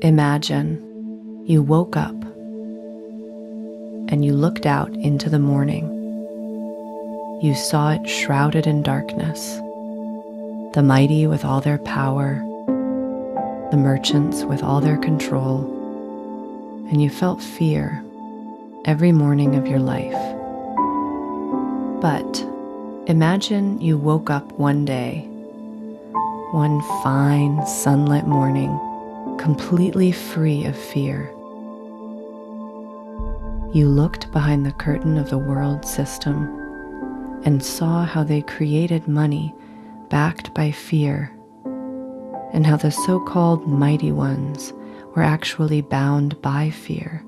Imagine you woke up and you looked out into the morning. You saw it shrouded in darkness, the mighty with all their power, the merchants with all their control, and you felt fear every morning of your life. But imagine you woke up one day, one fine sunlit morning, completely free of fear. You looked behind the curtain of the world system and saw how they created money backed by fear, and how the so-called mighty ones were actually bound by fear,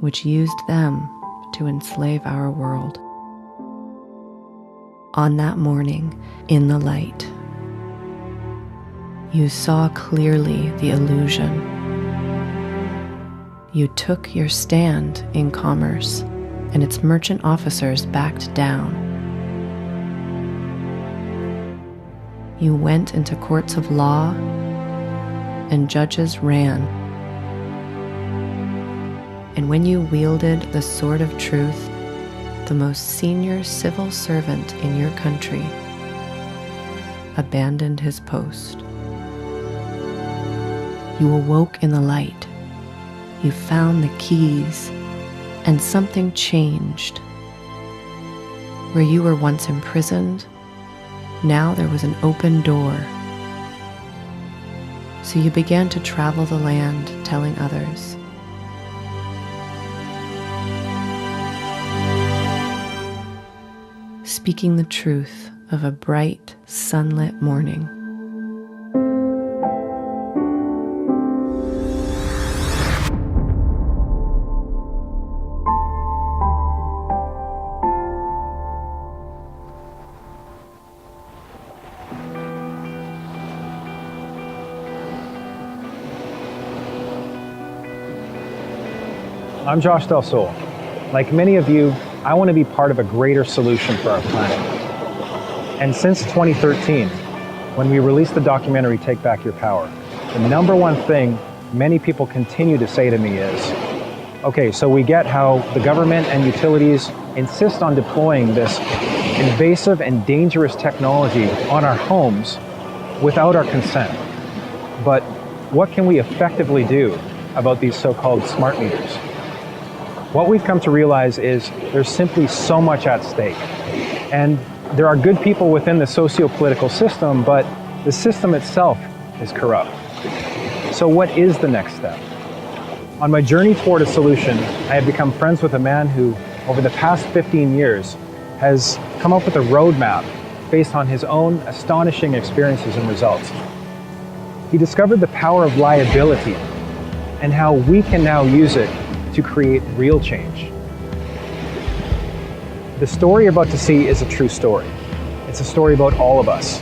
which used them to enslave our world. On that morning, in the light, you saw clearly the illusion. You took your stand in commerce, and its merchant officers backed down. You went into courts of law, and judges ran. And when you wielded the sword of truth, the most senior civil servant in your country abandoned his post. You awoke in the light. You found the keys, and something changed. Where you were once imprisoned, now there was an open door. So you began to travel the land, telling others. Speaking the truth of a bright, sunlit morning. I'm Josh Del Sol. Like many of you, I want to be part of a greater solution for our planet. And since 2013, when we released the documentary Take Back Your Power, the number one thing many people continue to say to me is, okay, so we get how the government and utilities insist on deploying this invasive and dangerous technology on our homes without our consent. But what can we effectively do about these so-called smart meters? What we've come to realize is there's simply so much at stake. And there are good people within the socio-political system, but the system itself is corrupt. So what is the next step? On my journey toward a solution, I have become friends with a man who, over the past 15 years, has come up with a roadmap based on his own astonishing experiences and results. He discovered the power of liability and how we can now use it to create real change. The story you're about to see is a true story. It's a story about all of us.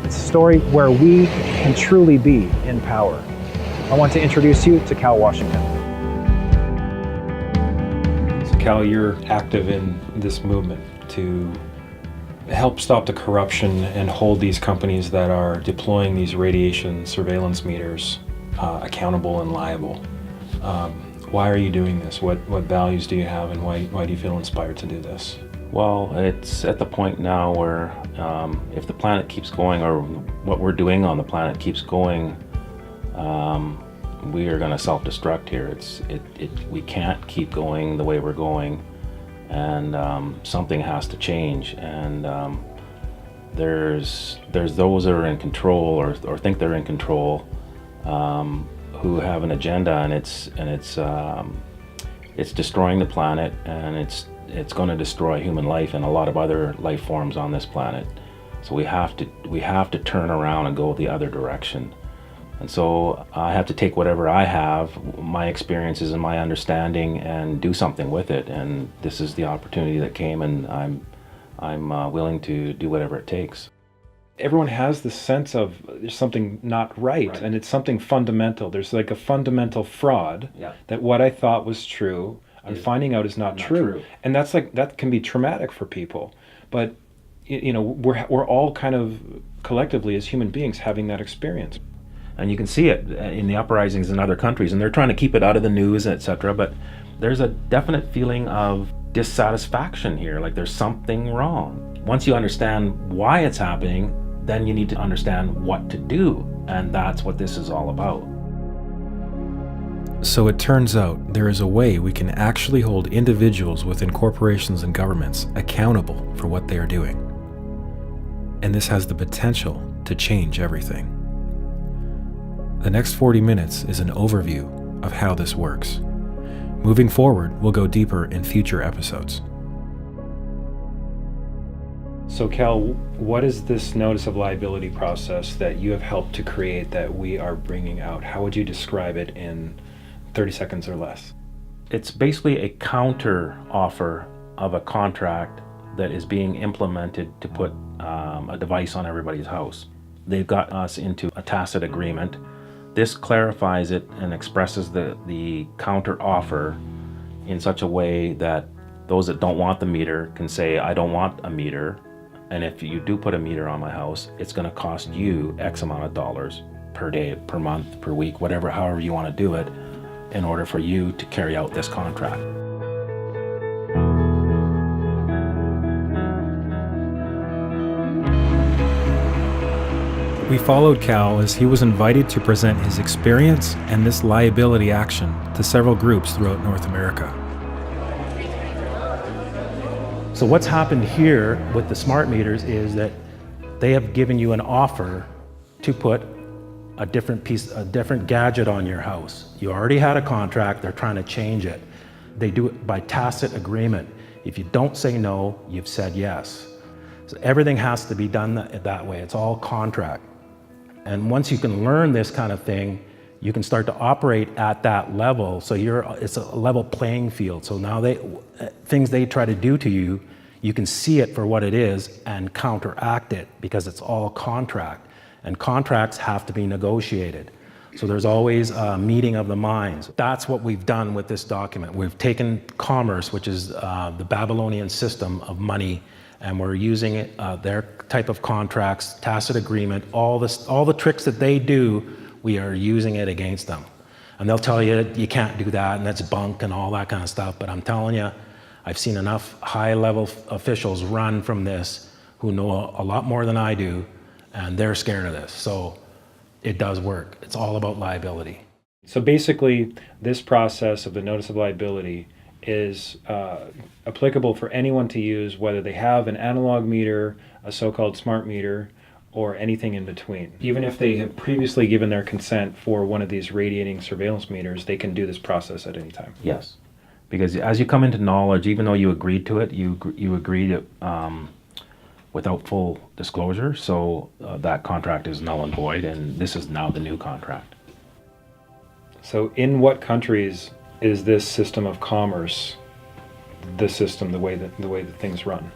It's a story where we can truly be in power. I want to introduce you to Cal Washington. So Cal, you're active in this movement to help stop the corruption and hold these companies that are deploying these radiation surveillance meters accountable and liable. Why are you doing this? What values do you have, and why do you feel inspired to do this? Well, it's at the point now where if the planet keeps going, or what we're doing on the planet keeps going, we are going to self-destruct here. We can't keep going the way we're going, and something has to change. And there's those that are in control or think they're in control, who have an agenda, and it's destroying the planet, and it's going to destroy human life and a lot of other life forms on this planet. So we have to turn around and go the other direction. And so I have to take whatever I have, my experiences and my understanding, and do something with it. And this is the opportunity that came, and I'm willing to do whatever it takes. Everyone has this sense of there's something not right, and it's something fundamental. There's like a fundamental fraud that what I thought was true, I'm finding out is not true. And that can be traumatic for people. But we're all kind of collectively as human beings having that experience. And you can see it in the uprisings in other countries, and they're trying to keep it out of the news, etc. But there's a definite feeling of dissatisfaction here, like there's something wrong. Once you understand why it's happening, then you need to understand what to do, and that's what this is all about. So it turns out there is a way we can actually hold individuals within corporations and governments accountable for what they are doing. And this has the potential to change everything. The next 40 minutes is an overview of how this works. Moving forward, we'll go deeper in future episodes. So Cal, what is this notice of liability process that you have helped to create that we are bringing out? How would you describe it in 30 seconds or less? It's basically a counter offer of a contract that is being implemented to put a device on everybody's house. They've got us into a tacit agreement. This clarifies it and expresses the counter offer in such a way that those that don't want the meter can say, I don't want a meter, and if you do put a meter on my house, it's going to cost you X amount of dollars per day, per month, per week, whatever, however you want to do it, in order for you to carry out this contract. We followed Cal as he was invited to present his experience and this liability action to several groups throughout North America. So what's happened here with the smart meters is that they have given you an offer to put a different gadget on your house. You already had a contract, they're trying to change it. They do it by tacit agreement. If you don't say no, you've said yes. So everything has to be done that way. It's all contract. And once you can learn this kind of thing, you can start to operate at that level. So it's a level playing field. So now things they try to do to you, you can see it for what it is and counteract it because it's all contract. And contracts have to be negotiated. So there's always a meeting of the minds. That's what we've done with this document. We've taken commerce, which is the Babylonian system of money, and we're using it, their type of contracts, tacit agreement, all the tricks that they do, we are using it against them. And they'll tell you, you can't do that, and that's bunk and all that kind of stuff. But I'm telling you, I've seen enough high-level officials run from this who know a lot more than I do, and they're scared of this. So it does work. It's all about liability. So basically, this process of the notice of liability is applicable for anyone to use, whether they have an analog meter, a so-called smart meter, or anything in between. Even if they have previously given their consent for one of these radiating surveillance meters, they can do this process at any time. Yes, because as you come into knowledge, even though you agreed to it, you agreed it without full disclosure, so that contract is null and void, and this is now the new contract. So in what countries is this system of commerce the system, the way that things run?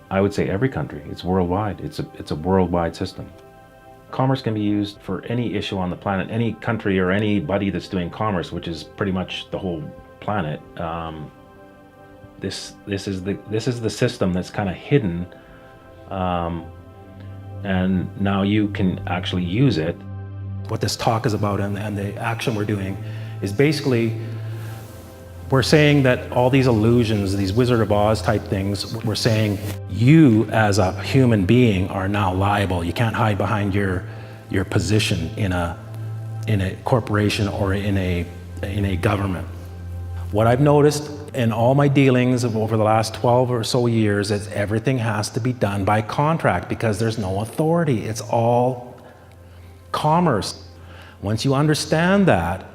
I would say every country. It's worldwide. It's a worldwide system. Commerce can be used for any issue on the planet, any country or anybody that's doing commerce, which is pretty much the whole planet. This is the system that's kind of hidden, and now you can actually use it. What this talk is about and the action we're doing is basically we're saying that all these illusions, these Wizard of Oz type things, we're saying you as a human being are now liable. You can't hide behind your position in a corporation or in a government. What I've noticed in all my dealings over the last 12 or so years is everything has to be done by contract because there's no authority. It's all commerce. Once you understand that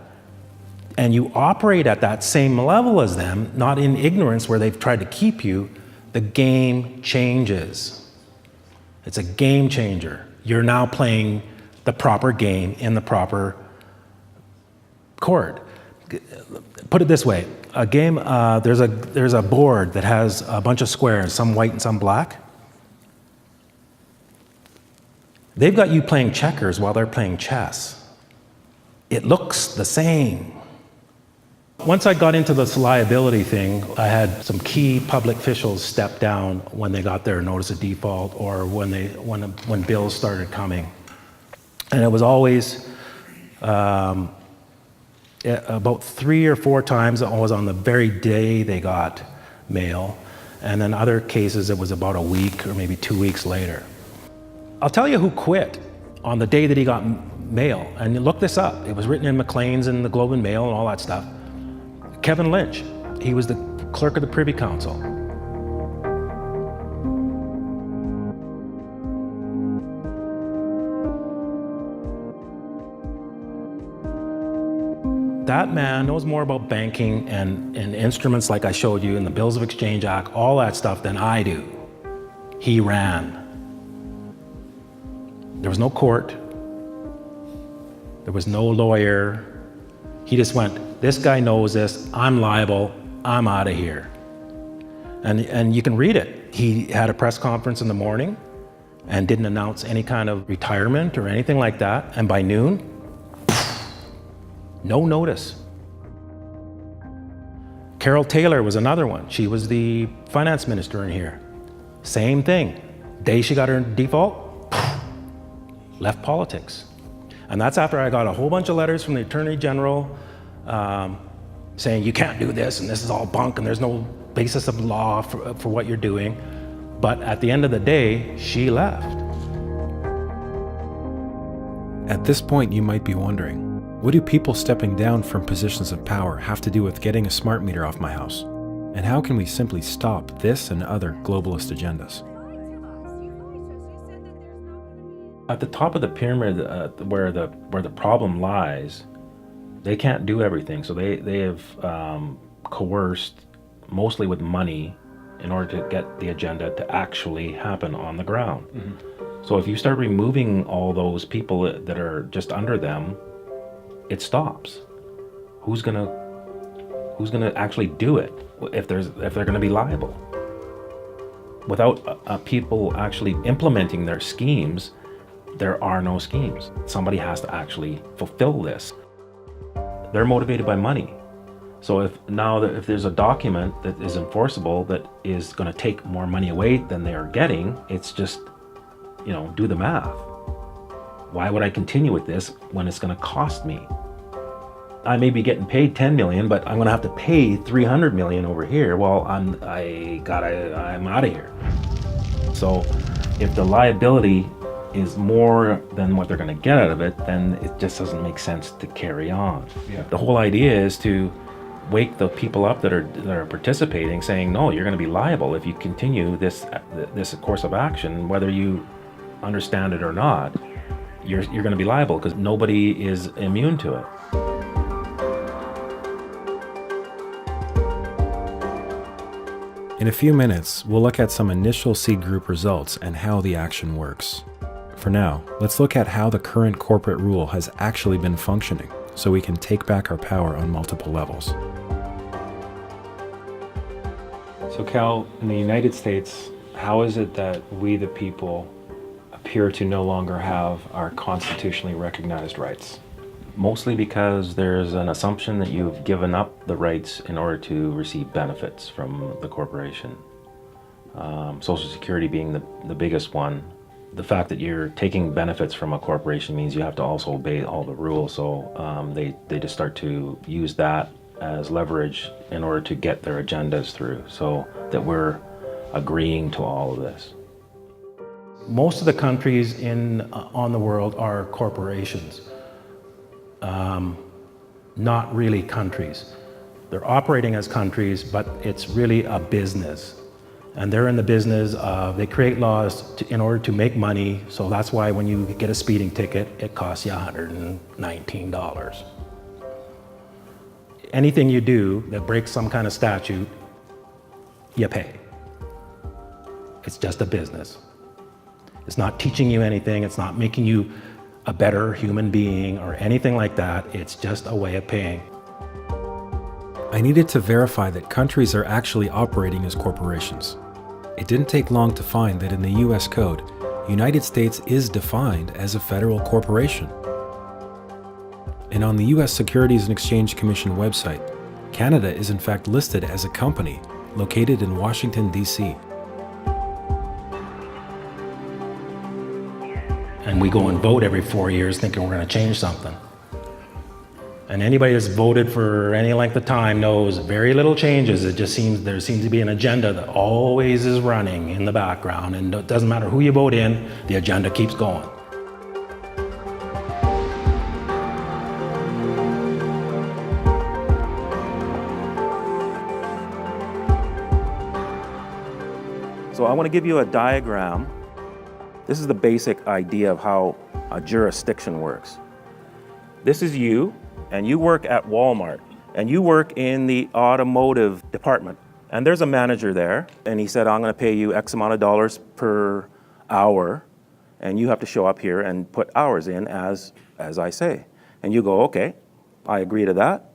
and you operate at that same level as them, not in ignorance where they've tried to keep you, the game changes. It's a game changer. You're now playing the proper game in the proper court. Put it this way, a game, there's a board that has a bunch of squares, some white and some black. They've got you playing checkers while they're playing chess. It looks the same. Once I got into this liability thing, I had some key public officials step down when they got their notice of default or when bills started coming. And it was always about 3 or 4 times, it was on the very day they got mail. And then other cases, it was about a week or maybe 2 weeks later. I'll tell you who quit on the day that he got mail. And you look this up. It was written in Maclean's and the Globe and Mail and all that stuff. Kevin Lynch. He was the clerk of the Privy Council. That man knows more about banking and instruments like I showed you in the Bills of Exchange Act, all that stuff than I do. He ran. There was no court. There was no lawyer. He just went, this guy knows this, I'm liable, I'm out of here. And you can read it. He had a press conference in the morning and didn't announce any kind of retirement or anything like that. And by noon, no notice. Carol Taylor was another one. She was the finance minister in here. Same thing. Day she got her default, left politics. And that's after I got a whole bunch of letters from the Attorney General saying you can't do this and this is all bunk and there's no basis of law for what you're doing. But at the end of the day, she left. At this point, you might be wondering, what do people stepping down from positions of power have to do with getting a smart meter off my house? And how can we simply stop this and other globalist agendas? At the top of the pyramid, where the problem lies, they can't do everything. So they have coerced, mostly with money, in order to get the agenda to actually happen on the ground. Mm-hmm. So if you start removing all those people that are just under them, it stops. Who's gonna actually do it if they're gonna be liable? Without people actually implementing their schemes, there are no schemes. Somebody has to actually fulfill this. They're motivated by money. So if there's a document that is enforceable that is going to take more money away than they are getting, it's just, do the math. Why would I continue with this when it's going to cost me? I may be getting paid 10 million, but I'm going to have to pay 300 million over here. Well, I'm out of here. So if the liability is more than what they're going to get out of it, then it just doesn't make sense to carry on. Yeah. The whole idea is to wake the people up that are participating, saying, no, you're going to be liable if you continue this course of action, whether you understand it or not. You're going to be liable because nobody is immune to it. In a few minutes, we'll look at some initial seed group results and how the action works. For now, let's look at how the current corporate rule has actually been functioning, so we can take back our power on multiple levels. So Cal, in the United States, how is it that we the people appear to no longer have our constitutionally recognized rights? Mostly because there's an assumption that you've given up the rights in order to receive benefits from the corporation. Social Security being the biggest one. The fact that you're taking benefits from a corporation means you have to also obey all the rules, so they just start to use that as leverage in order to get their agendas through, so that we're agreeing to all of this. Most of the countries on the world are corporations, not really countries. They're operating as countries, but it's really a business. And they're in the business of, they create laws in order to make money, so that's why when you get a speeding ticket, it costs you $119. Anything you do that breaks some kind of statute, you pay. It's just a business. It's not teaching you anything, it's not making you a better human being or anything like that, it's just a way of paying. I needed to verify that countries are actually operating as corporations. It didn't take long to find that in the US Code, United States is defined as a federal corporation. And on the US Securities and Exchange Commission website, Canada is in fact listed as a company located in Washington, D.C. And we go and vote every 4 years thinking we're going to change something. And anybody that's voted for any length of time knows very little changes. It just seems there seems to be an agenda that always is running in the background, and it doesn't matter who you vote in, the agenda keeps going. So I want to give you a diagram. This is the basic idea of how a jurisdiction works. This is you, and you work at Walmart, and you work in the automotive department. And there's a manager there, and he said, I'm going to pay you X amount of dollars per hour, and you have to show up here and put hours in as I say. And you go, okay, I agree to that.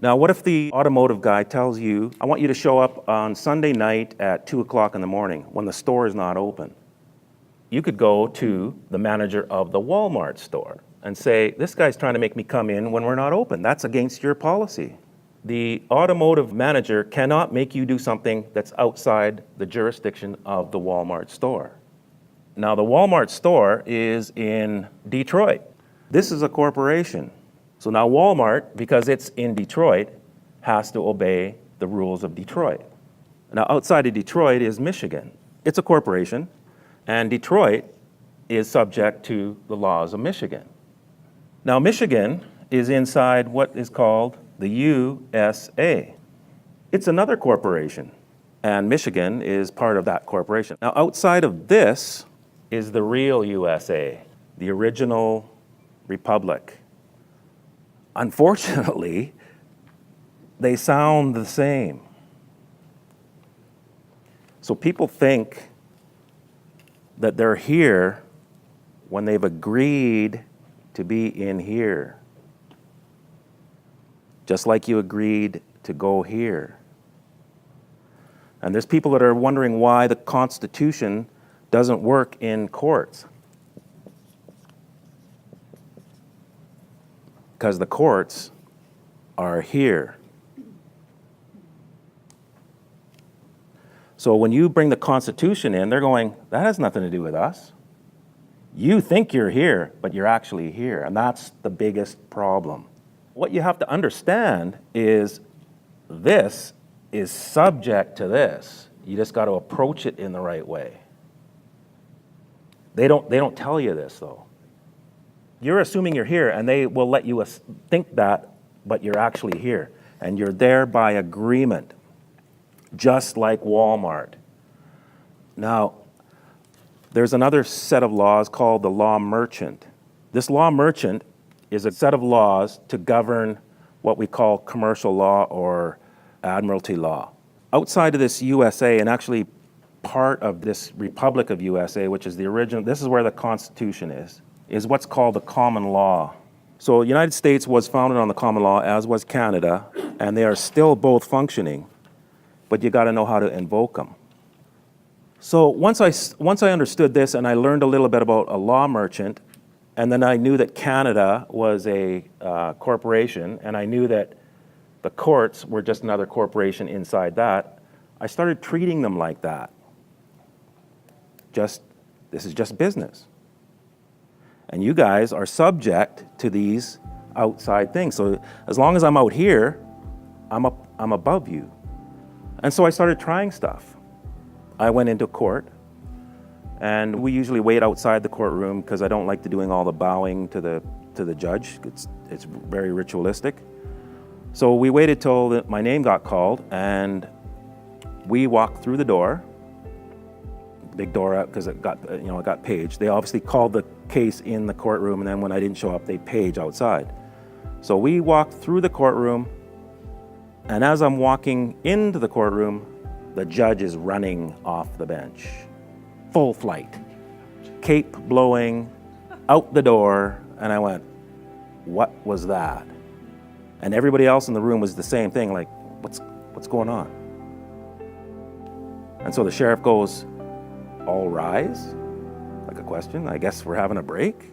Now, what if the automotive guy tells you, I want you to show up on Sunday night at 2 o'clock in the morning when the store is not open? You could go to the manager of the Walmart store and say, this guy's trying to make me come in when we're not open. That's against your policy. The automotive manager cannot make you do something that's outside the jurisdiction of the Walmart store. Now, the Walmart store is in Detroit. This is a corporation. So now Walmart, because it's in Detroit, has to obey the rules of Detroit. Now, outside of Detroit is Michigan. It's a corporation, and Detroit is subject to the laws of Michigan. Now, Michigan is inside what is called the USA. It's another corporation, and Michigan is part of that corporation. Now, outside of this is the real USA, the original republic. Unfortunately, they sound the same. So people think that they're here when they've agreed to be in here, just like you agreed to go here. And there's people that are wondering why the Constitution doesn't work in courts. Because the courts are here. So when you bring the Constitution in, they're going, that has nothing to do with us. You think you're here, but you're actually here, and that's the biggest problem. What you have to understand is this is subject to this. You just got to approach it in the right way. They don't tell you this, though. You're assuming you're here, and they will let you think that, but you're actually here. And you're there by agreement, just like Walmart. Now, there's another set of laws called the law merchant. This law merchant is a set of laws to govern what we call commercial law or admiralty law. Outside of this USA, and actually part of this Republic of USA, which is the original, this is where the Constitution is what's called the common law. So the United States was founded on the common law, as was Canada, and they are still both functioning, but you got to know how to invoke them. So once I understood this and I learned a little bit about a law merchant, and then I knew that Canada was a corporation, and I knew that the courts were just another corporation inside that, I started treating them like that. This is just business. And you guys are subject to these outside things. So as long as I'm out here, I'm above you. And so I started trying stuff. I went into court, and we usually wait outside the courtroom because I don't like doing all the bowing to the judge. It's very ritualistic. So we waited till my name got called, and we walked through the door. Big door out because it got paged. They obviously called the case in the courtroom, and then when I didn't show up, they page outside. So we walked through the courtroom, and as I'm walking into the courtroom, the judge is running off the bench. Full flight. Cape blowing, out the door, and I went, what was that? And everybody else in the room was the same thing, like, what's going on? And so the sheriff goes, all rise? Like a question, I guess we're having a break?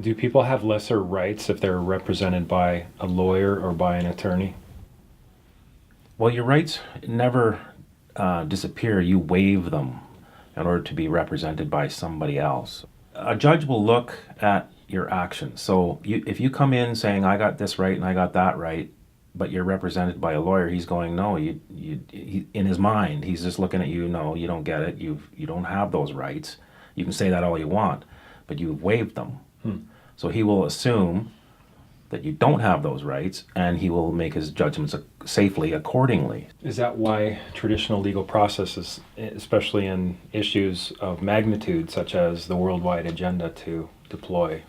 Do people have lesser rights if they're represented by a lawyer or by an attorney? Well, your rights never disappear. You waive them in order to be represented by somebody else. A judge will look at your actions. So if you come in saying, I got this right and I got that right, but you're represented by a lawyer, he's going, no, in his mind, he's just looking at you, no, you don't get it. You don't have those rights. You can say that all you want, but you've waived them. So he will assume that you don't have those rights, and he will make his judgments safely accordingly. Is that why traditional legal processes, especially in issues of magnitude such as the worldwide agenda to deploy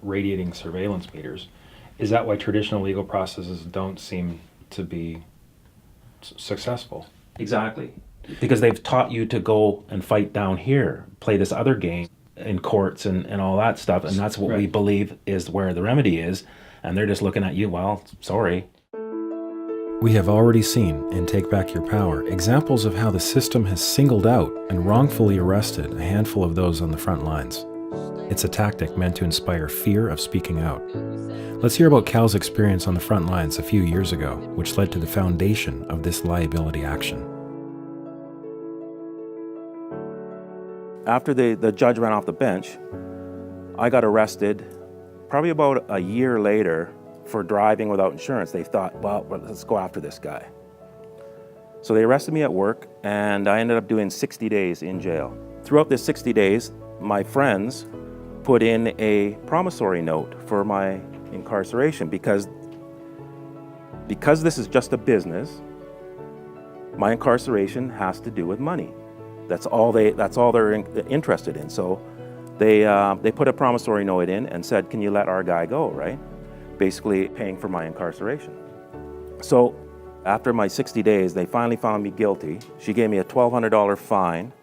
radiating surveillance meters, is that why traditional legal processes don't seem to be successful? Exactly. Because they've taught you to go and fight down here, play this other game in courts and all that stuff, and that's what we believe is where the remedy is, and they're just looking at you, well, sorry. We have already seen in Take Back Your Power examples of how the system has singled out and wrongfully arrested a handful of those on the front lines. It's a tactic meant to inspire fear of speaking out. Let's hear about Cal's experience on the front lines a few years ago, which led to the foundation of this liability action. After the judge ran off the bench, I got arrested probably about a year later for driving without insurance. They thought, well, let's go after this guy. So they arrested me at work, and I ended up doing 60 days in jail. Throughout this 60 days, my friends put in a promissory note for my incarceration because this is just a business. My incarceration has to do with money. That's all they're interested in. So they put a promissory note in and said, can you let our guy go, right? Basically paying for my incarceration. So after my 60 days, they finally found me guilty. She gave me a $1,200 fine.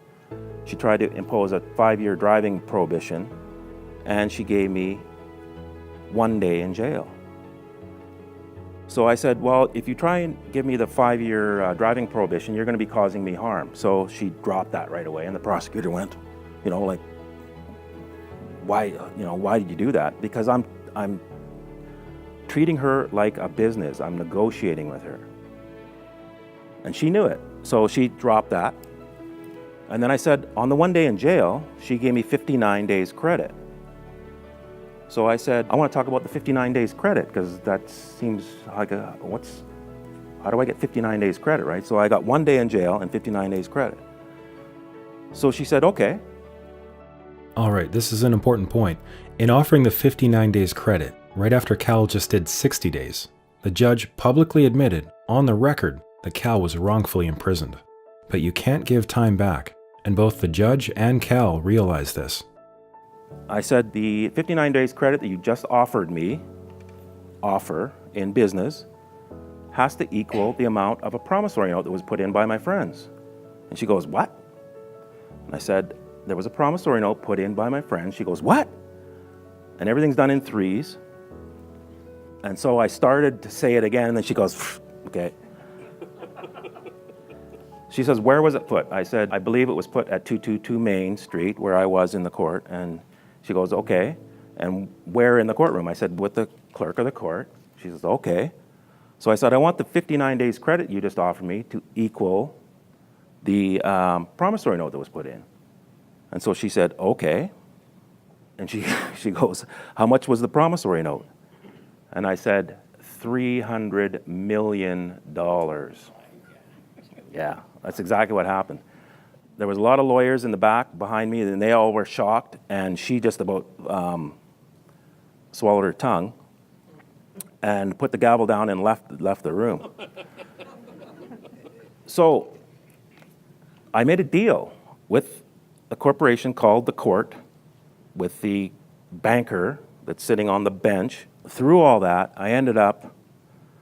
She tried to impose a 5-year driving prohibition, and she gave me 1 day in jail. So I said, well, if you try and give me the 5-year driving prohibition, you're going to be causing me harm. So she dropped that right away, and the prosecutor went, like, why did you do that? Because I'm treating her like a business. I'm negotiating with her. And she knew it. So she dropped that. And then I said, on the 1 day in jail, she gave me 59 days credit. So I said, I want to talk about the 59 days credit, because that seems like how do I get 59 days credit, right? So I got 1 day in jail and 59 days credit. So she said, okay. All right, this is an important point. In offering the 59 days credit, right after Cal just did 60 days, the judge publicly admitted on the record that Cal was wrongfully imprisoned. But you can't give time back, and both the judge and Cal realized this. I said, the 59 days credit that you just offered me, in business, has to equal the amount of a promissory note that was put in by my friends. And she goes, what? And I said, there was a promissory note put in by my friends. She goes, what? And everything's done in threes. And so I started to say it again, and then she goes, okay. She says, where was it put? I said, I believe it was put at 222 Main Street, where I was in the court. And she goes, okay. And where in the courtroom? I said, with the clerk of the court. She says, okay. So I said, I want the 59 days credit you just offered me to equal the promissory note that was put in. And so she said, okay. And she goes, how much was the promissory note? And I said, $300 million. Yeah, that's exactly what happened. There was a lot of lawyers in the back behind me, and they all were shocked, and she just about swallowed her tongue and put the gavel down and left the room. So I made a deal with a corporation called the Court, with the banker that's sitting on the bench. Through all that, I ended up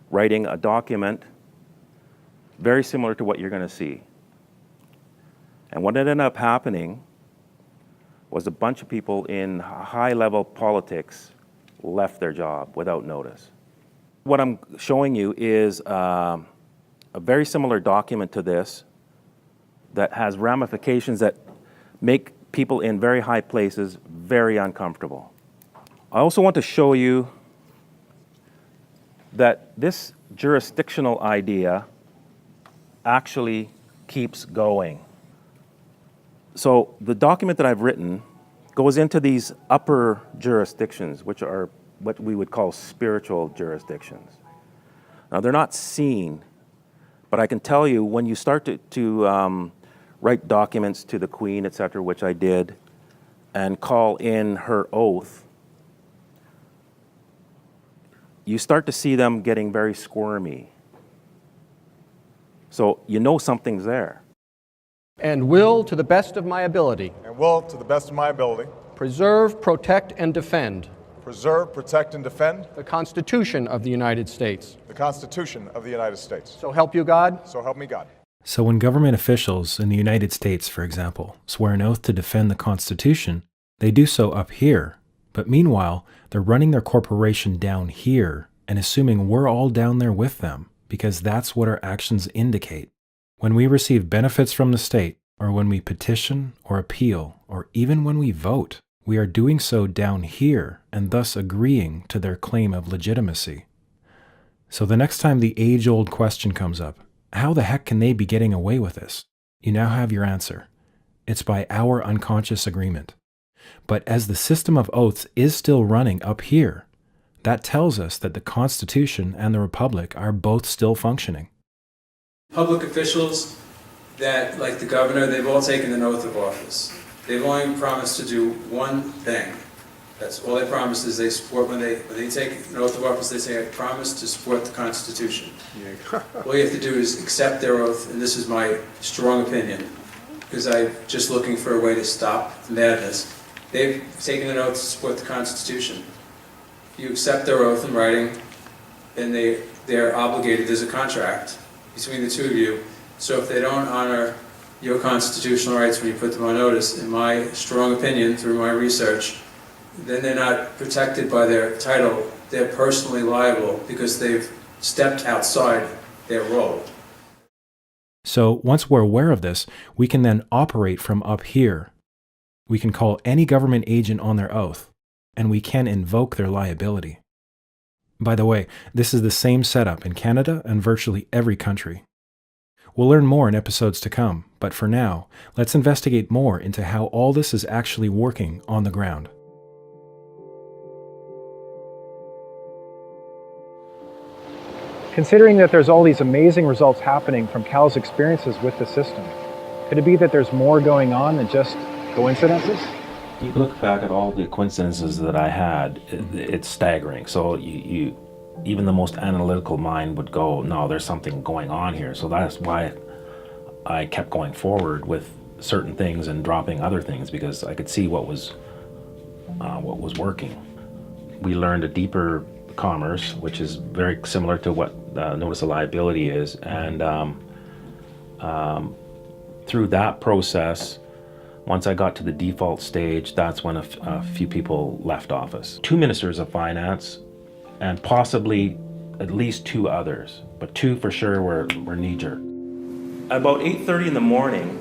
writing a document very similar to what you're going to see. And what ended up happening was a bunch of people in high-level politics left their job without notice. What I'm showing you is a very similar document to this that has ramifications that make people in very high places very uncomfortable. I also want to show you that this jurisdictional idea actually keeps going. So the document that I've written goes into these upper jurisdictions, which are what we would call spiritual jurisdictions. Now, they're not seen, but I can tell you when you start to write documents to the Queen, etc., which I did, and call in her oath, you start to see them getting very squirmy. So you know something's there. And will, to the best of my ability, and will, to the best of my ability, preserve, protect, and defend preserve, protect, and defend the Constitution of the United States. the Constitution of the United States. So help you God. So help me God. So when government officials in the United States, for example, swear an oath to defend the Constitution, they do so up here. But meanwhile, they're running their corporation down here and assuming we're all down there with them, because that's what our actions indicate. When we receive benefits from the state, or when we petition or appeal, or even when we vote, we are doing so down here and thus agreeing to their claim of legitimacy. So the next time the age-old question comes up, how the heck can they be getting away with this? You now have your answer. It's by our unconscious agreement. But as the system of oaths is still running up here, that tells us that the Constitution and the Republic are both still functioning. Public officials that, like the governor, they've all taken an oath of office. They've only promised to do one thing. That's all they promise is they support, when they take an oath of office, they say, I promise to support the Constitution. All you have to do is accept their oath, and this is my strong opinion, because I'm just looking for a way to stop the madness. They've taken an oath to support the Constitution. If you accept their oath in writing, then they're obligated, there's a contract between the two of you. So if they don't honor your constitutional rights when you put them on notice, in my strong opinion, through my research, then they're not protected by their title. They're personally liable because they've stepped outside their role. So once we're aware of this, we can then operate from up here. We can call any government agent on their oath, and we can invoke their liability. By the way, this is the same setup in Canada and virtually every country. We'll learn more in episodes to come, but for now, let's investigate more into how all this is actually working on the ground. Considering that there's all these amazing results happening from Cal's experiences with the system, could it be that there's more going on than just coincidences? You look back at all the coincidences that I had, it's staggering. So you even the most analytical mind would go, no, there's something going on here. So that's why I kept going forward with certain things and dropping other things, because I could see what was working. We learned a deeper commerce, which is very similar to what notice of liability is, and through that process, once I got to the default stage, that's when a few people left office. 2 ministers of finance, and possibly at least 2 others, but 2 for sure were knee-jerk. About 8:30 in the morning,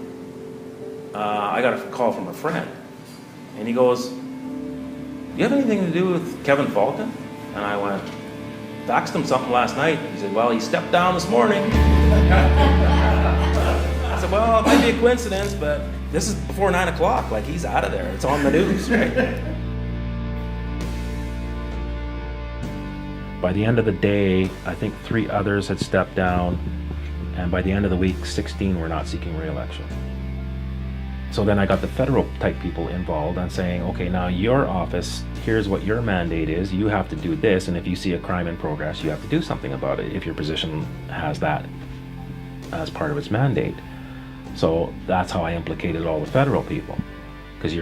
I got a call from a friend, and he goes, "Do you have anything to do with Kevin Fulton?" And I went, "Faxed him something last night." He said, "Well, he stepped down this morning." I said, "Well, it might be a coincidence, but this is before 9 o'clock. Like, he's out of there. It's on the news, right?" By the end of the day, I think 3 others had stepped down, and by the end of the week, 16 were not seeking re-election. So then I got the federal type people involved and saying, okay, now your office, here's what your mandate is. You have to do this, and if you see a crime in progress, you have to do something about it if your position has that as part of its mandate. So that's how I implicated all the federal people, because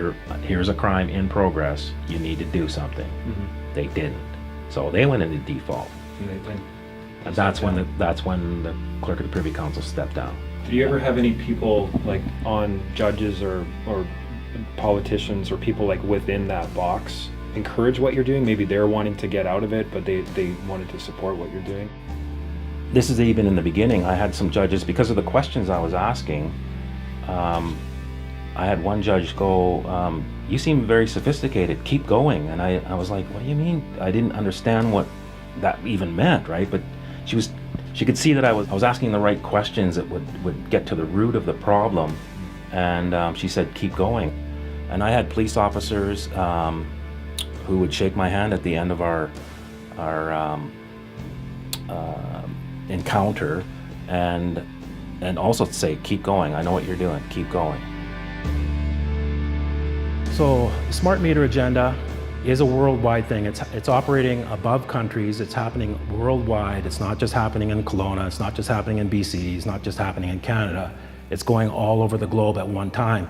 here's a crime in progress, you need to do something. Mm-hmm. They didn't. So they went into default. And that's when the clerk of the Privy Council stepped down. Do you ever have any people like on judges or politicians or people like within that box encourage what you're doing? Maybe they're wanting to get out of it, but they wanted to support what you're doing? This is even in the beginning. I had some judges, because of the questions I was asking, I had one judge go, "You seem very sophisticated, keep going." And I was like, "What do you mean?" I didn't understand what that even meant, right? But she could see that I was asking the right questions that would get to the root of the problem. And she said, "Keep going." And I had police officers who would shake my hand at the end of our encounter and also say, keep going, I know what you're doing, keep going. So the smart meter agenda is a worldwide thing. It's operating above countries. It's happening worldwide. It's not just happening in Kelowna. It's not just happening in BC. It's not just happening in Canada. It's going all over the globe at one time.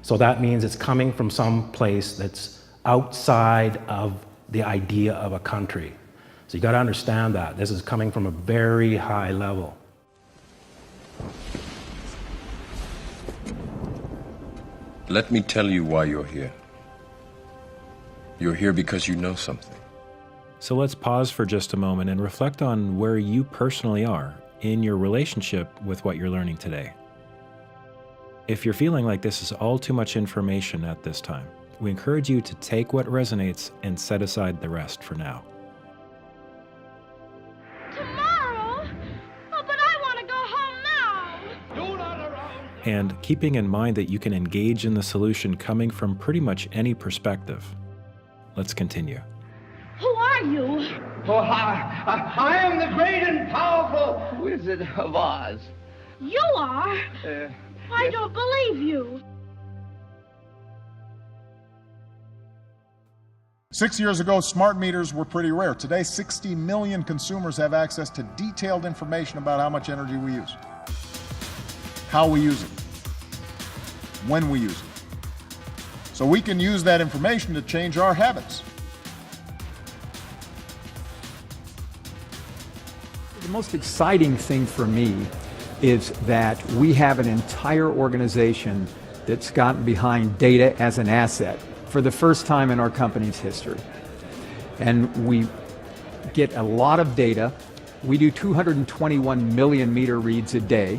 So that means it's coming from some place that's outside of the idea of a country. So you got to understand that. This is coming from a very high level. Let me tell you why you're here. You're here because you know something. So let's pause for just a moment and reflect on where you personally are in your relationship with what you're learning today. If you're feeling like this is all too much information at this time, we encourage you to take what resonates and set aside the rest for now. Tomorrow? Oh, but I want to go home now. You're not around. And keeping in mind that you can engage in the solution coming from pretty much any perspective. Let's continue. Who are you? Oh, I am the great and powerful Wizard of Oz. You are? I don't believe you. 6 years ago, smart meters were pretty rare. Today, 60 million consumers have access to detailed information about how much energy we use, how we use it, when we use it. So we can use that information to change our habits. The most exciting thing for me is that we have an entire organization that's gotten behind data as an asset for the first time in our company's history. And we get a lot of data. We do 221 million meter reads a day,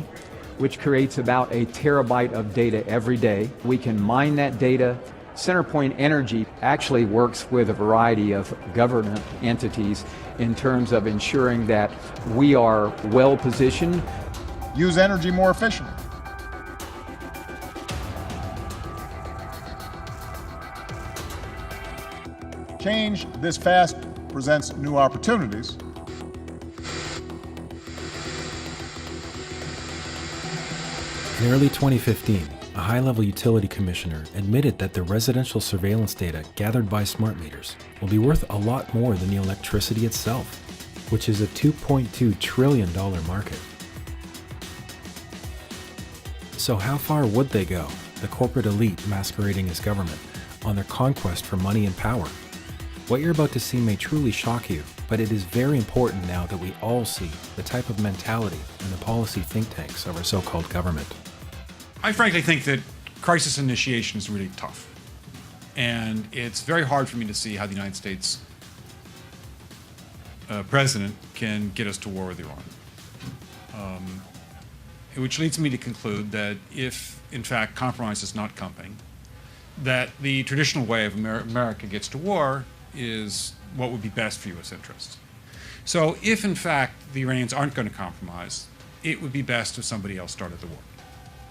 which creates about a terabyte of data every day. We can mine that data. CenterPoint Energy actually works with a variety of government entities in terms of ensuring that we are well positioned. Use energy more efficiently. Change this fast presents new opportunities. In early 2015, a high-level utility commissioner admitted that the residential surveillance data gathered by smart meters will be worth a lot more than the electricity itself, which is a $2.2 trillion market. So how far would they go, the corporate elite masquerading as government, on their conquest for money and power? What you're about to see may truly shock you, but it is very important now that we all see the type of mentality and the policy think tanks of our so-called government. I frankly think that crisis initiation is really tough. And it's very hard for me to see how the United States president can get us to war with Iran. Which leads me to conclude that if, in fact, compromise is not coming, that the traditional way of America gets to war is what would be best for U.S. interests. So if, in fact, the Iranians aren't going to compromise, it would be best if somebody else started the war.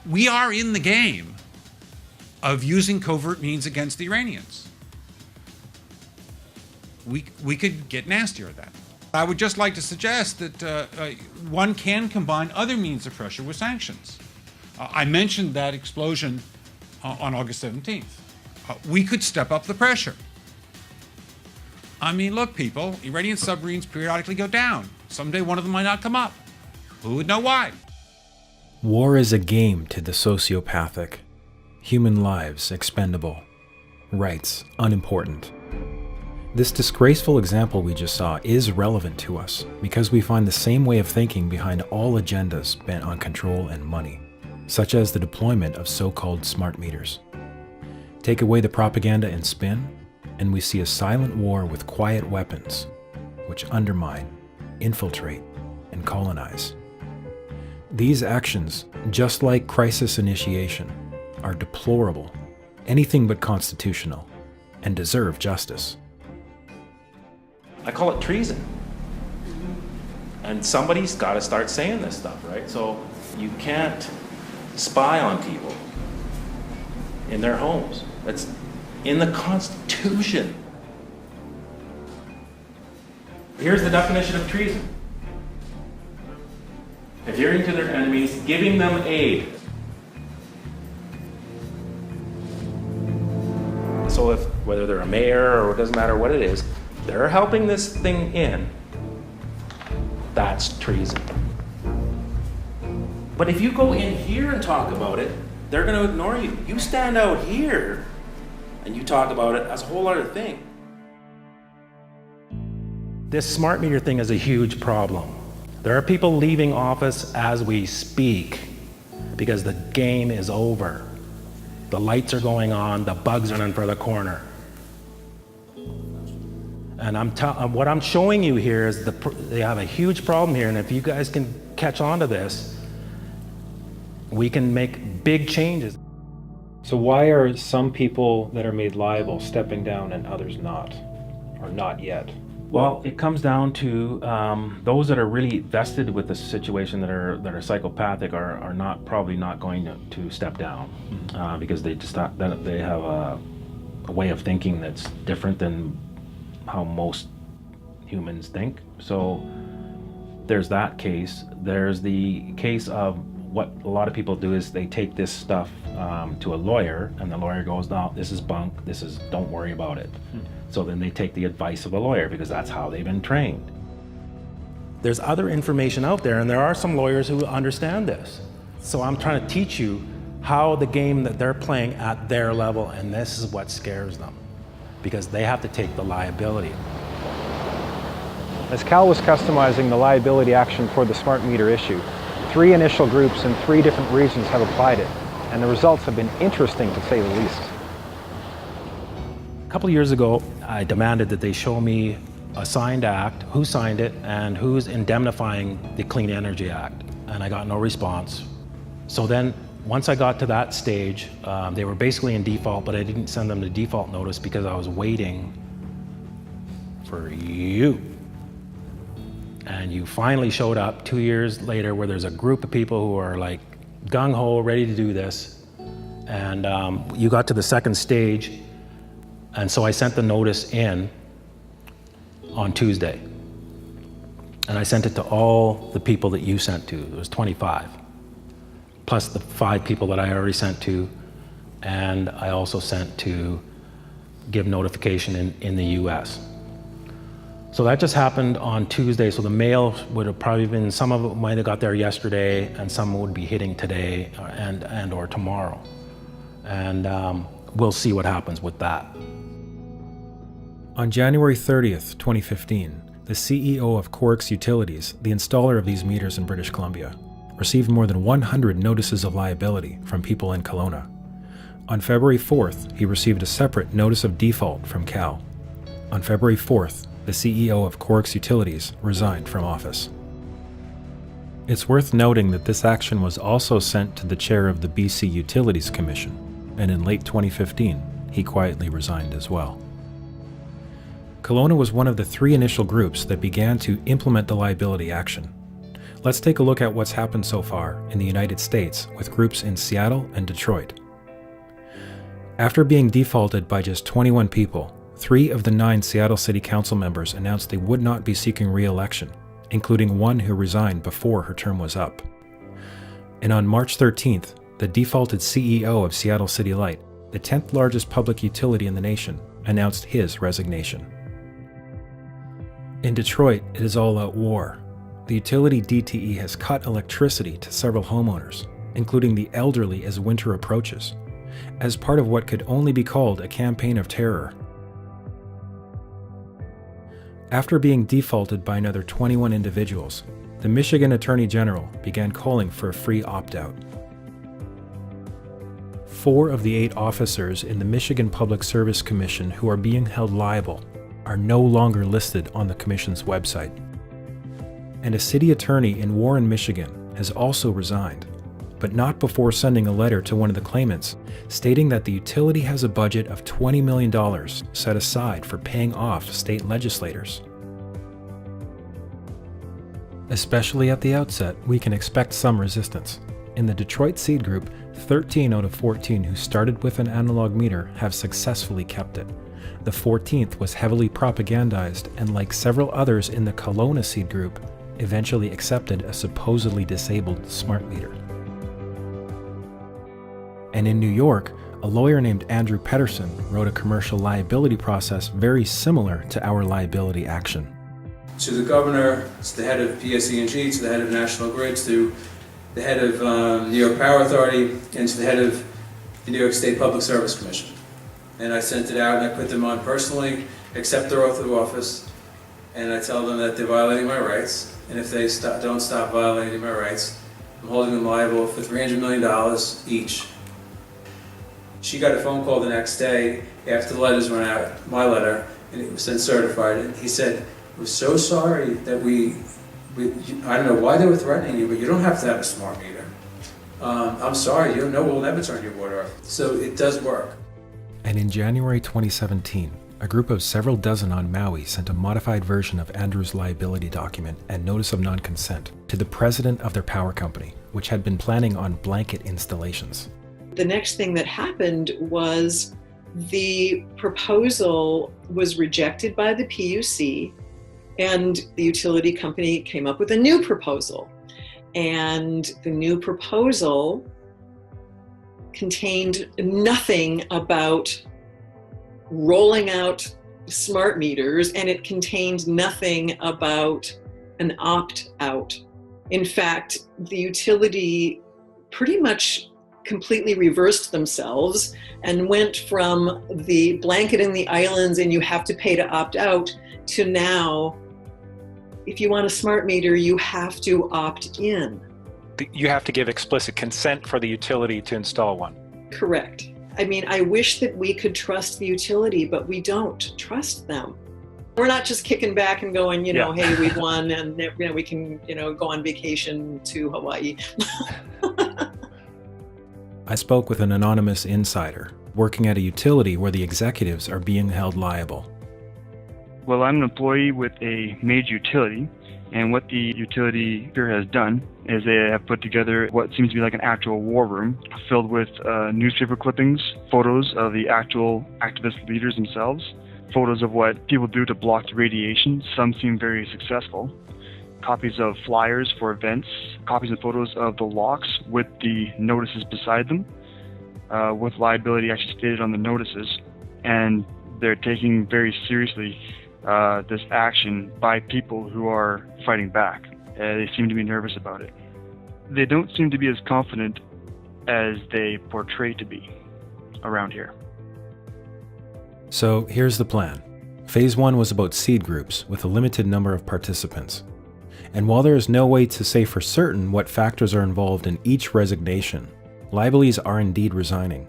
We are in the game of using covert means against the Iranians. We could get nastier at that. I would just like to suggest that one can combine other means of pressure with sanctions. I mentioned that explosion on August 17th. We could step up the pressure. I mean, look, people, Iranian submarines periodically go down. Someday one of them might not come up. Who would know why? War is a game to the sociopathic. Human lives expendable. Rights unimportant. This disgraceful example we just saw is relevant to us because we find the same way of thinking behind all agendas bent on control and money, such as the deployment of so-called smart meters. Take away the propaganda and spin, and we see a silent war with quiet weapons, which undermine, infiltrate, and colonize. These actions, just like crisis initiation, are deplorable, anything but constitutional, and deserve justice. I call it treason. And somebody's got to start saying this stuff, right? So you can't spy on people in their homes. It's in the Constitution. Here's the definition of treason. Adhering to their enemies, giving them aid. So if, whether they're a mayor or it doesn't matter what it is, they're helping this thing in, that's treason. But if you go in here and talk about it, they're going to ignore you. You stand out here and you talk about it, that's a whole other thing. This smart meter thing is a huge problem. There are people leaving office as we speak because the game is over. The lights are going on, the bugs are in for the corner. And what I'm showing you here is they have a huge problem here, and if you guys can catch on to this, we can make big changes. So why are some people that are made liable stepping down and others not, or not yet? Well, it comes down to those that are really vested with the situation that are psychopathic are probably not going to step down because they just thought that they have a way of thinking that's different than how most humans think. So there's that case. There's the case of what a lot of people do is they take this stuff to a lawyer, and the lawyer goes, "No, this is bunk. Don't worry about it." So then they take the advice of a lawyer because that's how they've been trained. There's other information out there, and there are some lawyers who understand this. So I'm trying to teach you how the game that they're playing at their level, and this is what scares them, because they have to take the liability. As Cal was customizing the liability action for the smart meter issue, 3 initial groups in 3 different regions have applied it, and the results have been interesting to say the least. A couple of years ago, I demanded that they show me a signed act, who signed it, and who's indemnifying the Clean Energy Act, and I got no response. So then, once I got to that stage, they were basically in default, but I didn't send them the default notice because I was waiting for you. And you finally showed up 2 years later where there's a group of people who are like gung-ho, ready to do this. And you got to the second stage, and so I sent the notice in on Tuesday. And I sent it to all the people that you sent to. There was 25, plus the 5 people that I already sent to, and I also sent to give notification in the US. So that just happened on Tuesday, so the mail would have probably been, some of it might have got there yesterday, and some would be hitting today and or tomorrow. And we'll see what happens with that. On January 30th, 2015, the CEO of Corix Utilities, the installer of these meters in British Columbia, received more than 100 notices of liability from people in Kelowna. On February 4th, he received a separate notice of default from Cal. On February 4th, the CEO of Corix Utilities resigned from office. It's worth noting that this action was also sent to the chair of the BC Utilities Commission, and in late 2015, he quietly resigned as well. Kelowna was one of the 3 initial groups that began to implement the liability action. Let's take a look at what's happened so far in the United States with groups in Seattle and Detroit. After being defaulted by just 21 people, 3 of the 9 Seattle City Council members announced they would not be seeking re-election, including one who resigned before her term was up. And on March 13th, the defaulted CEO of Seattle City Light, the 10th largest public utility in the nation, announced his resignation. In Detroit, it is all out war. The utility DTE has cut electricity to several homeowners, including the elderly as winter approaches, as part of what could only be called a campaign of terror. After being defaulted by another 21 individuals, the Michigan Attorney General began calling for a free opt-out. 4 of the 8 officers in the Michigan Public Service Commission who are being held liable are no longer listed on the Commission's website. And a city attorney in Warren, Michigan has also resigned, but not before sending a letter to one of the claimants stating that the utility has a budget of $20 million set aside for paying off state legislators. Especially at the outset, we can expect some resistance. In the Detroit seed group, 13 out of 14 who started with an analog meter have successfully kept it. The 14th was heavily propagandized and, like several others in the Kelowna seed group, eventually accepted a supposedly disabled smart meter. And in New York, a lawyer named Andrew Pedersen wrote a commercial liability process very similar to our liability action. To the governor, to the head of PSE&G, to the head of National Grid, to the head of New York Power Authority, and to the head of the New York State Public Service Commission. And I sent it out and I put them on personally, accept their oath of office, and I tell them that they're violating my rights, and if they don't stop violating my rights, I'm holding them liable for $300 million each. She got a phone call the next day after the letters went out, my letter, and it was then certified. And he said, "We're so sorry that I don't know why they were threatening you, but you don't have to have a smart meter. I'm sorry, we'll never turn your water off." So it does work. And in January 2017, a group of several dozen on Maui sent a modified version of Andrew's liability document and notice of non-consent to the president of their power company, which had been planning on blanket installations. The next thing that happened was the proposal was rejected by the PUC, and the utility company came up with a new proposal. And the new proposal contained nothing about rolling out smart meters, and it contained nothing about an opt-out. In fact, the utility pretty much completely reversed themselves and went from the blanket in the islands and you have to pay to opt out to now, if you want a smart meter, you have to opt in. You have to give explicit consent for the utility to install one. Correct. I mean, I wish that we could trust the utility, but we don't trust them. We're not just kicking back and going, hey, we won and we can, go on vacation to Hawaii. I spoke with an anonymous insider working at a utility where the executives are being held liable. Well, I'm an employee with a major utility, and what the utility here has done is they have put together what seems to be like an actual war room filled with newspaper clippings, photos of the actual activist leaders themselves, photos of what people do to block the radiation. Some seem very successful. Copies of flyers for events, copies and photos of the locks with the notices beside them, with liability actually stated on the notices. And they're taking very seriously this action by people who are fighting back. They seem to be nervous about it. They don't seem to be as confident as they portray to be around here. So here's the plan. Phase 1 was about seed groups with a limited number of participants. And while there is no way to say for certain what factors are involved in each resignation, liabilities are indeed resigning.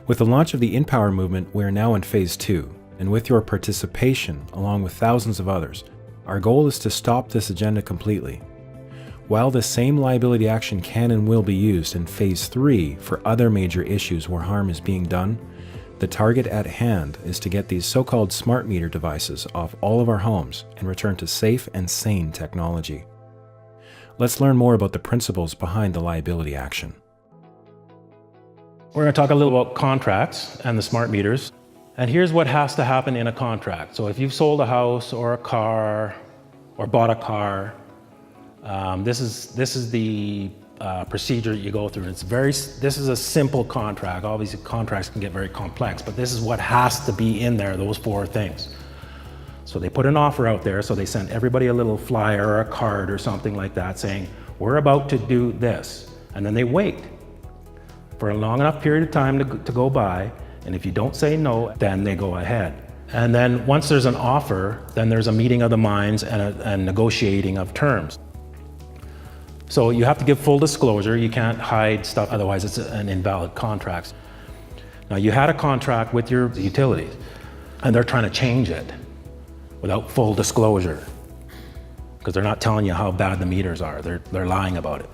With the launch of the InPower movement, we are now in Phase 2, and with your participation, along with thousands of others, our goal is to stop this agenda completely. While the same liability action can and will be used in Phase 3 for other major issues where harm is being done, the target at hand is to get these so-called smart meter devices off all of our homes and return to safe and sane technology. Let's learn more about the principles behind the liability action. We're going to talk a little about contracts and the smart meters. And here's what has to happen in a contract. So if you've sold a house or a car or bought a car, this is the procedure you go through. This is a simple contract. Obviously contracts can get very complex, but this is what has to be in there, those 4 things. So they put an offer out there, so they send everybody a little flyer or a card or something like that saying, we're about to do this. And then they wait for a long enough period of time to go by, and if you don't say no, then they go ahead. And then once there's an offer, then there's a meeting of the minds and negotiating of terms. So you have to give full disclosure. You can't hide stuff, otherwise it's an invalid contract. Now you had a contract with your utilities, and they're trying to change it without full disclosure because they're not telling you how bad the meters are. They're lying about it.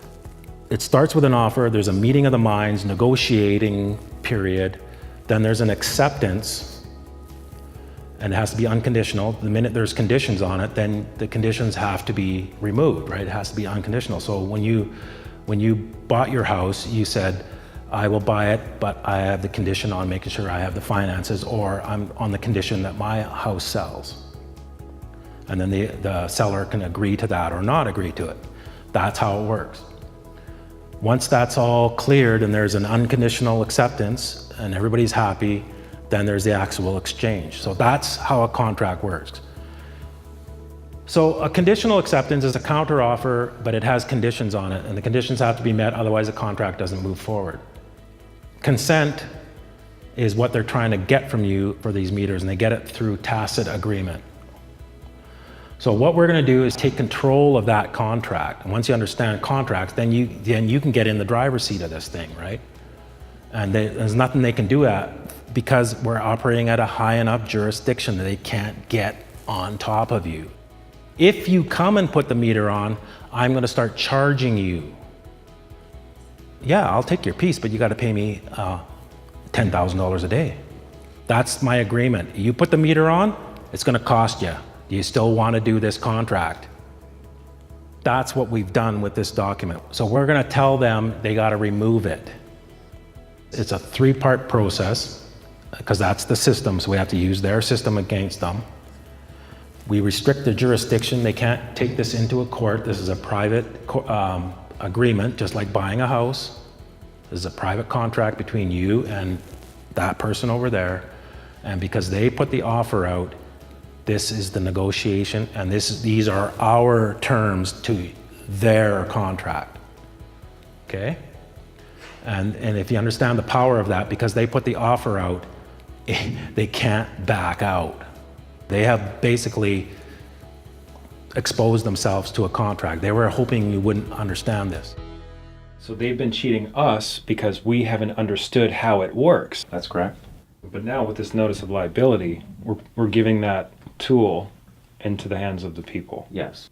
It starts with an offer, there's a meeting of the minds, negotiating period, then there's an acceptance, and it has to be unconditional. The minute there's conditions on it, then the conditions have to be removed, right? It has to be unconditional. So when you When you bought your house, you said, I will buy it, but I have the condition on making sure I have the finances, or I'm on the condition that my house sells. And then the seller can agree to that or not agree to it. That's how it works. Once that's all cleared and there's an unconditional acceptance and everybody's happy, then there's the actual exchange. So that's how a contract works. So a conditional acceptance is a counteroffer, but it has conditions on it, and the conditions have to be met, otherwise the contract doesn't move forward. Consent is what they're trying to get from you for these meters, and they get it through tacit agreement. So what we're going to do is take control of that contract. And once you understand contracts, then you can get in the driver's seat of this thing, right? And there's nothing they can do because we're operating at a high enough jurisdiction that they can't get on top of you. If you come and put the meter on, I'm going to start charging you. Yeah, I'll take your piece, but you got to pay me $10,000 a day. That's my agreement. You put the meter on, it's going to cost you. Do you still want to do this contract? That's what we've done with this document. So we're going to tell them they got to remove it. It's a 3-part process because that's the system, so we have to use their system against them. We restrict the jurisdiction. They can't take this into a court. This is a private agreement, just like buying a house. This is a private contract between you and that person over there. And because they put the offer out, this is the negotiation, and these are our terms to their contract. Okay? And if you understand the power of that, because they put the offer out, they can't back out. They have basically exposed themselves to a contract. They were hoping you wouldn't understand this. So they've been cheating us because we haven't understood how it works. That's correct. But now with this notice of liability, we're giving that tool into the hands of the people. Yes.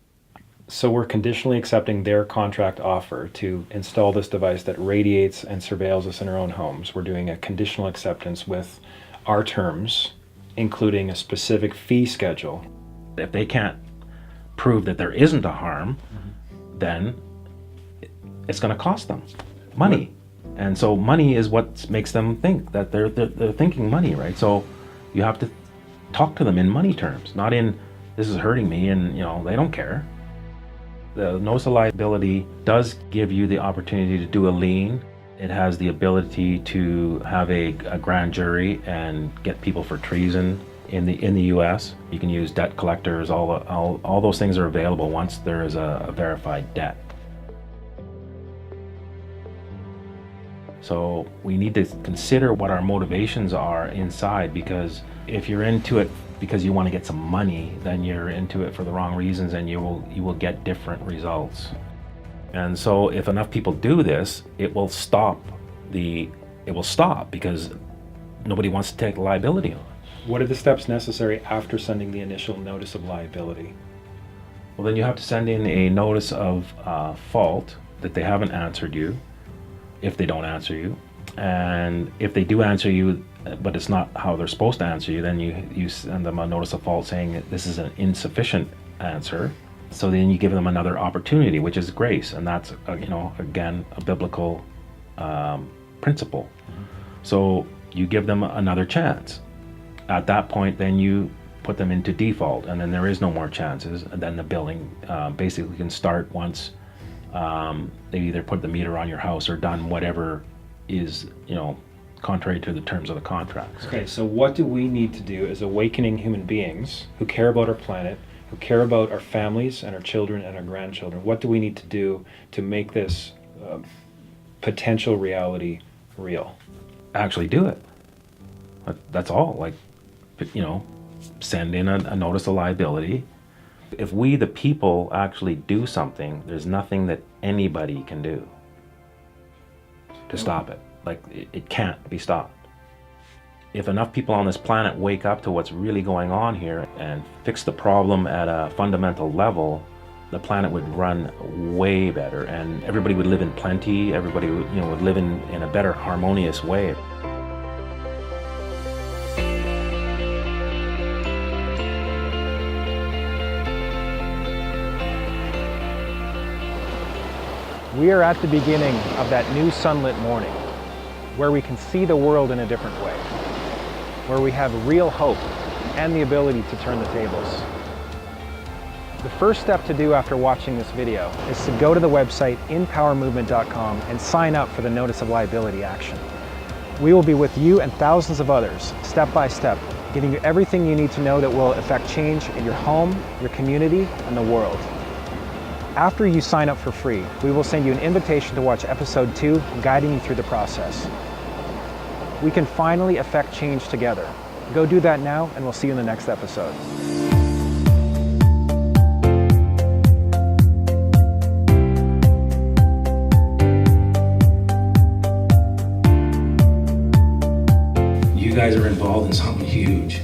So we're conditionally accepting their contract offer to install this device that radiates and surveils us in our own homes. We're doing a conditional acceptance with our terms, including a specific fee schedule. If they can't prove that there isn't a harm, then it's going to cost them money. And so money is what makes them think that they're thinking money, right? So you have to talk to them in money terms, not in this is hurting me, and they don't care. The notice of liability does give you the opportunity to do a lien. It has the ability to have a grand jury and get people for treason in the U.S. You can use debt collectors. All those things are available once there is a verified debt. So we need to consider what our motivations are inside, because if you're into it because you want to get some money, then you're into it for the wrong reasons, and you will get different results. And so if enough people do this, it will stop because nobody wants to take liability on. What are the steps necessary after sending the initial notice of liability? Well, then you have to send in a notice of fault that they haven't answered you, if they don't answer you. And if they do answer you, but it's not how they're supposed to answer you, then you send them a notice of fault saying that this is an insufficient answer. So then you give them another opportunity, which is grace, and that's again a biblical principle. So you give them another chance. At that point, then you put them into default, and then there is no more chances. And then the billing basically can start once they either put the meter on your house or done whatever is contrary to the terms of the contract. Okay, so what do we need to do as awakening human beings who care about our planet, who care about our families and our children and our grandchildren? What do we need to do to make this potential reality real? Actually do it. That's all. Send in a notice of liability. If we, the people, actually do something, there's nothing that anybody can do to stop it. It can't be stopped. If enough people on this planet wake up to what's really going on here and fix the problem at a fundamental level, the planet would run way better, and everybody would live in plenty. Everybody would live in a better, harmonious way. We are at the beginning of that new sunlit morning, where we can see the world in a different way, where we have real hope and the ability to turn the tables. The first step to do after watching this video is to go to the website InPowerMovement.com and sign up for the Notice of Liability action. We will be with you and thousands of others, step by step, giving you everything you need to know that will affect change in your home, your community, and the world. After you sign up for free, we will send you an invitation to watch episode 2, guiding you through the process. We can finally affect change together. Go do that now, and we'll see you in the next episode. You guys are involved in something huge.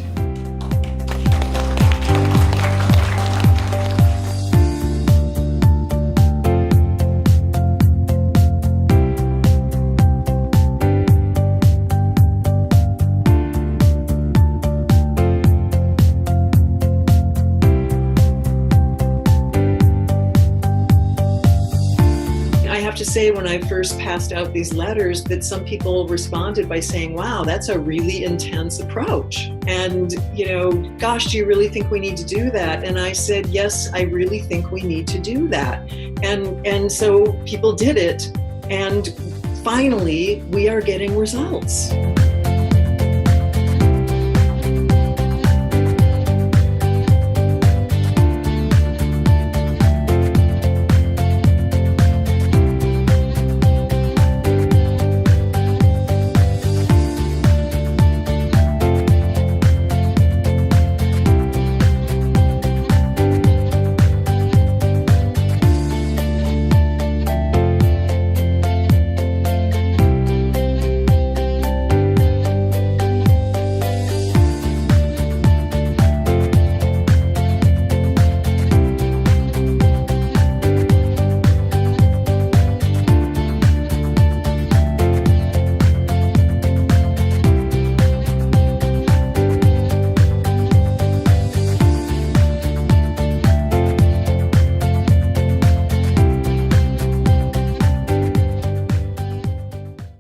To say when I first passed out these letters that some people responded by saying, wow, that's a really intense approach. And, gosh, do you really think we need to do that? And I said, yes, I really think we need to do that. And so people did it. And finally, we are getting results.